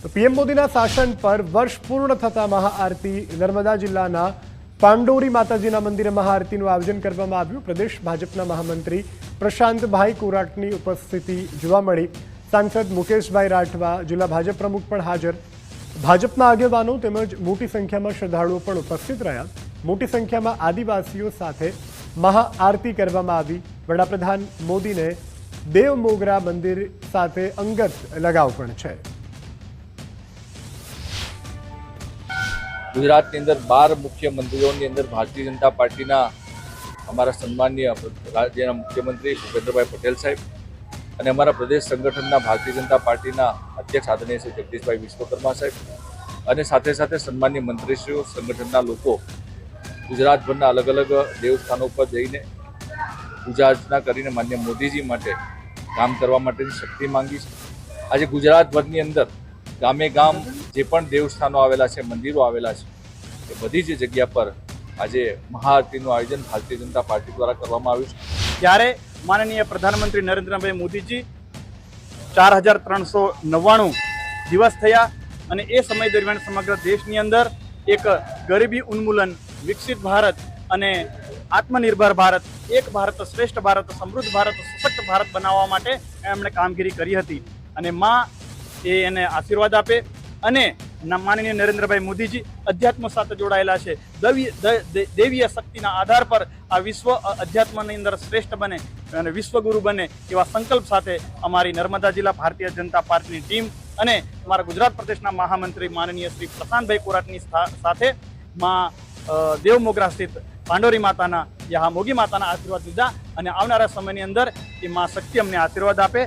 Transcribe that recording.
તો પીએમ મોદીના શાસન પર વર્ષ પૂર્ણ થતા મહાઆરતી નર્મદા જિલ્લાના પાંડોરી માતાજીના મંદિરે મહાઆરતીનું આયોજન કરવામાં આવ્યું। પ્રદેશ ભાજપના મહામંત્રી પ્રશાંતભાઈ કોરાટની ઉપસ્થિતિ જોવા મળી। સાંસદ મુકેશભાઈ રાઠવા, જિલ્લા ભાજપ પ્રમુખ પણ હાજર। ભાજપના આગેવાનો તેમજ મોટી સંખ્યામાં શ્રદ્ધાળુઓ પણ ઉપસ્થિત રહ્યા। મોટી સંખ્યામાં આદિવાસીઓ સાથે મહાઆરતી કરવામાં આવી। વડાપ્રધાન મોદીને દેવ મોગરા મંદિર સાથે અંગત લગાવ પણ છે। ગુજરાતની અંદર 12 મુખ્ય મંત્રીઓની અંદર ભારતીય જનતા પાર્ટીના અમારા સન્માનીય રાજ્યના મુખ્યમંત્રી ભૂપેન્દ્રભાઈ પટેલ સાહેબ અને અમારા પ્રદેશ સંગઠનના ભારતીય જનતા પાર્ટીના અધ્યક્ષ આદરણીય શ્રી જગદીશભાઈ વિશ્વકર્મા સાહેબ અને સાથે સાથે સન્માનીય મંત્રીશ્રીઓ, સંગઠનના લોકો ગુજરાતભરના અલગ અલગ દેવસ્થાનો પર જઈને પૂજા અર્ચના કરીને માન્ય મોદીજી માટે કામ કરવા માટેની શક્તિ માંગી છે। આજે ગુજરાતભરની અંદર ગામે ગામ જે પણ દેવસ્થાનો આવેલા છે, મંદિરો આવેલા છે, એ બધી જ જગ્યા પર આજે મહાઆરતીનું આયોજન ભારતીય જનતા પાર્ટી દ્વારા કરવામાં આવ્યું છે। ત્યારે માનનીય પ્રધાનમંત્રી નરેન્દ્રભાઈ મોદીજી 4399 દિવસ થયા અને એ સમય દરમિયાન સમગ્ર દેશની અંદર એક ગરીબી ઉન્મૂલન, વિકસિત ભારત અને આત્મનિર્ભર ભારત, એક ભારત શ્રેષ્ઠ ભારત, સમૃદ્ધ ભારત, સશક્ત ભારત બનાવવા માટે એમણે કામગીરી કરી હતી અને માં એને આશીર્વાદ આપે અને માનનીય નરેન્દ્રભાઈ મોદીજી અધ્યાત્મ સાથે જોડાયેલા છે। દૈવીય શક્તિના આધાર પર આ વિશ્વ અધ્યાત્મની અંદર શ્રેષ્ઠ બને અને વિશ્વગુરુ બને એવા સંકલ્પ સાથે અમારી નર્મદા જિલ્લા ભારતીય જનતા પાર્ટીની ટીમ અને અમારા ગુજરાત પ્રદેશના મહામંત્રી માનનીય શ્રી પ્રશાંતભાઈ કોરાટની સાથે માં દેવ મોગરા સ્થિત પાંડોરી માતાના યા મોગી માતાના આશીર્વાદ લીધા અને આવનારા સમયની અંદર એ માં શક્તિ અમને આશીર્વાદ આપે